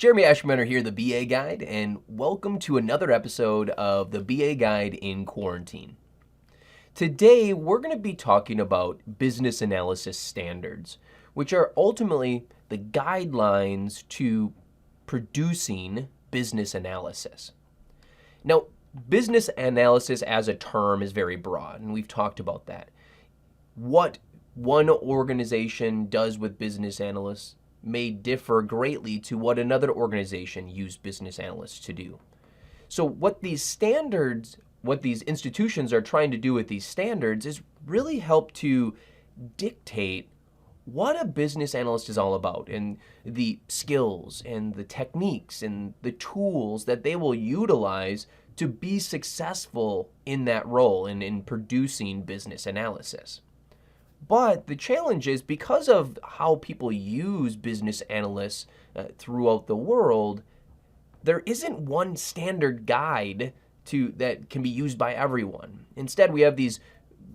Jeremy Ashmetter here, the BA Guide, and welcome to another episode of the BA Guide in Quarantine. Today, we're going to be talking about business analysis standards, which are ultimately the guidelines to producing business analysis. Now, business analysis as a term is very broad, and we've talked about that. What one organization does with business analysts may differ greatly to what another organization used business analysts to do. So what these institutions are trying to do with these standards is really help to dictate what a business analyst is all about and the skills and the techniques and the tools that they will utilize to be successful in that role and in producing business analysis. But the challenge is because of how people use business analysts throughout the world, there isn't one standard guide that can be used by everyone. Instead, we have these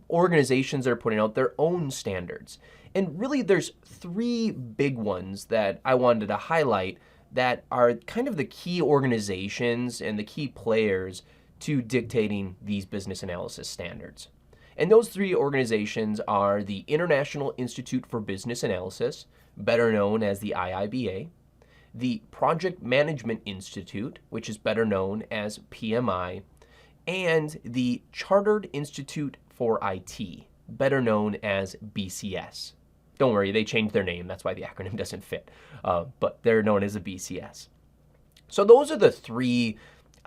organizations that are putting out their own standards. And really, there's three big ones that I wanted to highlight that are kind of the key organizations and the key players to dictating these business analysis standards. And those three organizations are the International Institute for Business Analysis, better known as the IIBA, the Project Management Institute, which is better known as PMI, and the Chartered Institute for IT, better known as BCS. Don't worry, they changed their name. That's why the acronym doesn't fit, but they're known as a BCS. So those are the three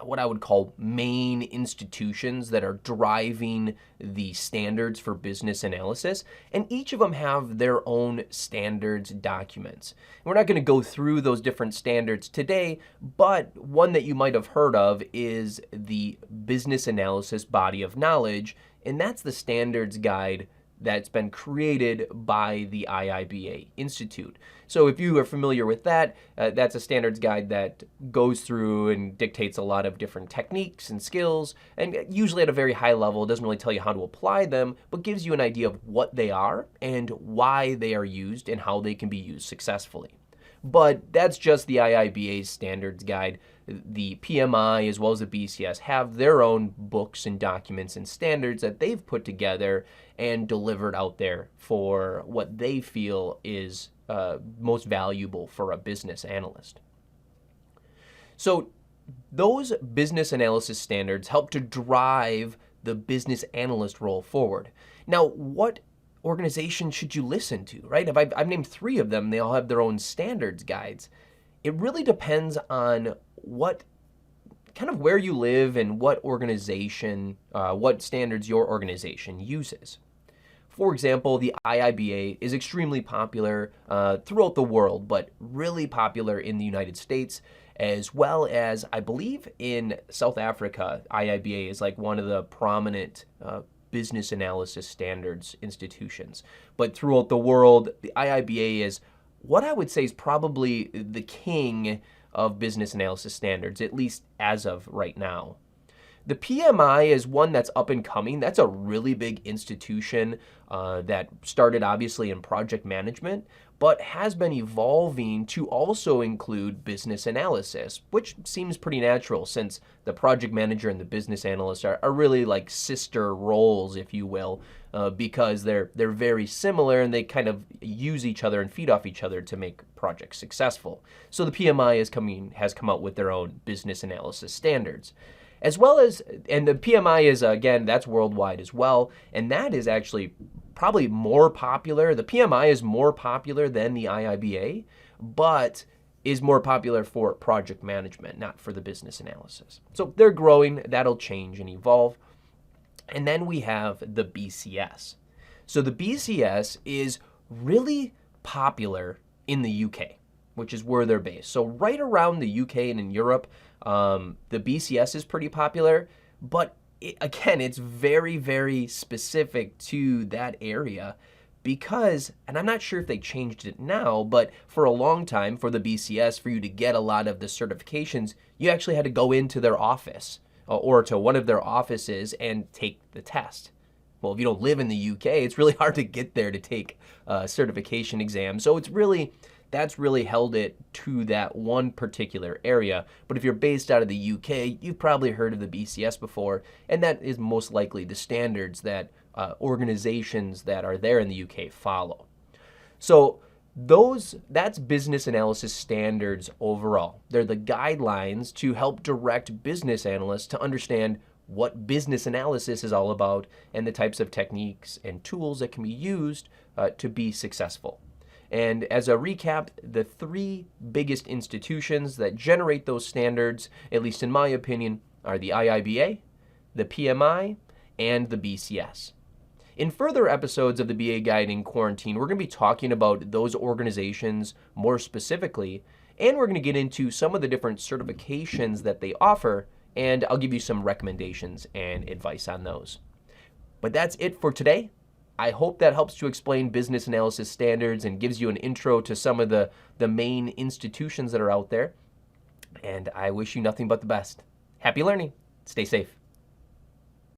what I would call main institutions that are driving the standards for business analysis, and each of them have their own standards documents. We're not going to go through those different standards today, but one that you might have heard of is the Business Analysis Body of Knowledge, and that's the standards guide that's been created by the IIBA Institute. So if you are familiar with that, that's a standards guide that goes through and dictates a lot of different techniques and skills, and usually at a very high level. It doesn't really tell you how to apply them, but gives you an idea of what they are and why they are used and how they can be used successfully. But that's just the IIBA's standards guide. The PMI as well as the BCS have their own books and documents and standards that they've put together and delivered out there for what they feel is most valuable for a business analyst. So those business analysis standards help to drive the business analyst role forward. Now, what organization should you listen to, right? If I've named three of them, they all have their own standards guides. It really depends on what kind of where you live and what organization, what standards your organization uses. For example, the IIBA is extremely popular throughout the world, but really popular in the United States, as well as, I believe, in South Africa. IIBA is like one of the prominent business analysis standards institutions. But throughout the world, the IIBA is what I would say is probably the king of business analysis standards, at least as of right now. The PMI is one that's up and coming. That's a really big institution that started obviously in project management, but has been evolving to also include business analysis, which seems pretty natural since the project manager and the business analyst are really like sister roles, if you will, because they're very similar and they kind of use each other and feed off each other to make projects successful. So the PMI has come out with their own business analysis standards. As well as, and the PMI is, again, that's worldwide as well, and that is actually probably more popular. The PMI is more popular than the IIBA, but is more popular for project management, not for the business analysis. So they're growing, that'll change and evolve. And then we have the BCS. So the BCS is really popular in the UK, which is where they're based. So right around the UK and in Europe, the BCS is pretty popular, but again, it's very, very specific to that area because, and I'm not sure if they changed it now, but for a long time for the BCS, for you to get a lot of the certifications, you actually had to go into their office or to one of their offices and take the test. Well, if you don't live in the UK, it's really hard to get there to take a certification exam. So it's really That's really held it to that one particular area. But if you're based out of the UK, you've probably heard of the BCS before, and that is most likely the standards that organizations that are there in the UK follow. So that's business analysis standards overall. They're the guidelines to help direct business analysts to understand what business analysis is all about and the types of techniques and tools that can be used to be successful. And as a recap, the three biggest institutions that generate those standards, at least in my opinion, are the IIBA, the PMI, and the BCS. In further episodes of the BA Guide in Quarantine, we're going to be talking about those organizations more specifically, and we're going to get into some of the different certifications that they offer, and I'll give you some recommendations and advice on those. But that's it for today. I hope that helps to explain business analysis standards and gives you an intro to some of the main institutions that are out there. And I wish you nothing but the best. Happy learning. Stay safe.